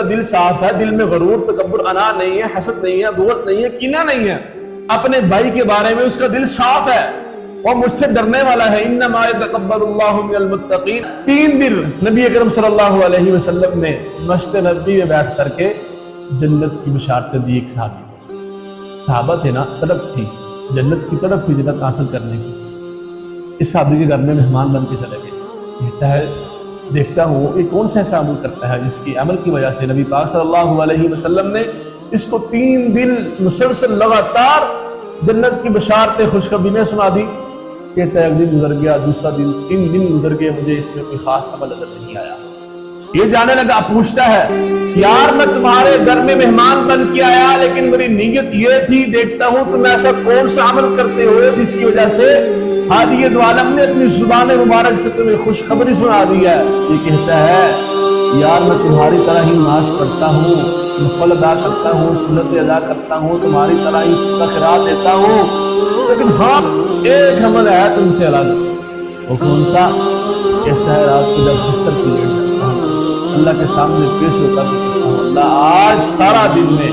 دل صاف ہے، دل میں غرور، تکبر، انا نہیں ہے، حسد نہیں ہے، بغض نہیں ہے، کینہ نہیں ہے، اپنے بھائی کے بارے میں اس کا دل صاف ہے اور مجھ سے ڈرنے والا ہے، انما یتقبل اللہ من المتقین۔ 3 دن نبی اکرم صلی اللہ علیہ وسلم نے مسجد نبوی میں بیٹھ کر کے جنت کی بشارتیں دی ایک صحابی کو۔ صحابہ تھے نا، تڑپ تھی، جنت کی تڑپ تھی جنت حاصل کرنے کی۔ اس صحابی کے گھر میں مہمان بن کے چلے گئے، کہتا ہے دیکھتا ہوں یہ کون سا ایسا عمل کرتا ہے جس کی عمل کی وجہ سے نبی پاک صلی اللہ علیہ وسلم نے اس کو 3 دن مسلسل لگاتار جنت کی بشارتیں خوشخبری سنا دی۔ کہتا ہے ایک دن گزر گیا، دوسرا دن، 3 دن گزر گئے، مجھے اس میں کوئی خاص عمل نظر نہیں آیا۔ یہ جانے لگا، پوچھتا ہے یار میں تمہارے گھر میں مہمان بن کے آیا لیکن میری نیت یہ تھی، دیکھتا ہوں تم ایسا کون سا عمل کرتے ہو جس کی وجہ سے ہادی دو عالم نے اپنی زبان مبارک سے تمہیں خوشخبری سنا دی ہے۔ یہ کہتا ہے یار میں تمہاری طرح ہی نماز پڑھتا ہوں، نفل ادا کرتا ہوں، سنت ادا کرتا ہوں، تمہاری طرح ہی خیرات دیتا ہوں، لیکن ہاں ایک عمل ہے تم سے الگ۔ وہ کون سا؟ کہتا ہے رات کو جب بستر پہ لیٹ جاتا ہوں، اللہ کے سامنے پیش ہو کر کہتا ہوں اللہ آج سارا دن میں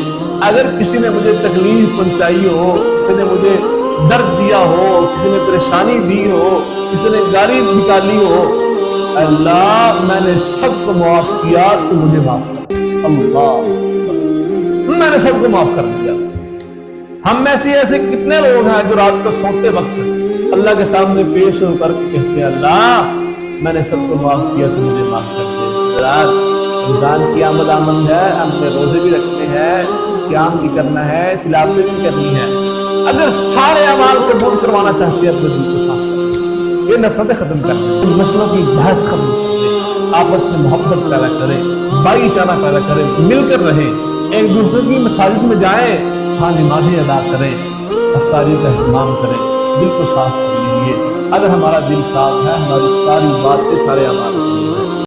اگر کسی نے مجھے تکلیف پہنچائی ہو، کسی نے مجھے درد دیا ہو، کسی نے پریشانی دی ہو، کسی نے گالی نکالی ہو، اللہ میں نے سب کو معاف کیا، تو مجھے معاف کر۔ اللہ میں نے سب کو معاف کر دیا۔ ہم میں سے ایسے کتنے لوگ ہیں جو رات کو سوتے وقت اللہ کے سامنے پیش ہو کر کے کہتے ہیں اللہ میں نے سب کو معاف کیا، تو مجھے معاف کر دے۔ رمضان کی آمد آمد ہے، ہم نے روزے بھی رکھنے ہیں، قیام بھی کرنا ہے، تلاوت بھی کرنی ہے۔ اگر سارے اعمال قبول کروانا چاہتے ہیں اپنے دل کو صاف کریں، یہ نفرتیں ختم کریں، مسئلوں کی بحث ختم کریں، آپس میں محبت پیدا کریں، بھائی چارہ پیدا کریں، مل کر رہیں، ایک دوسرے کی مساجد میں جائیں، ہاں نمازیں ادا کریں، افطاری کا اہتمام کریں، دل کو صاف کر لیجیے۔ اگر ہمارا دل صاف ہے، ہماری ساری باتیں، سارے اعمال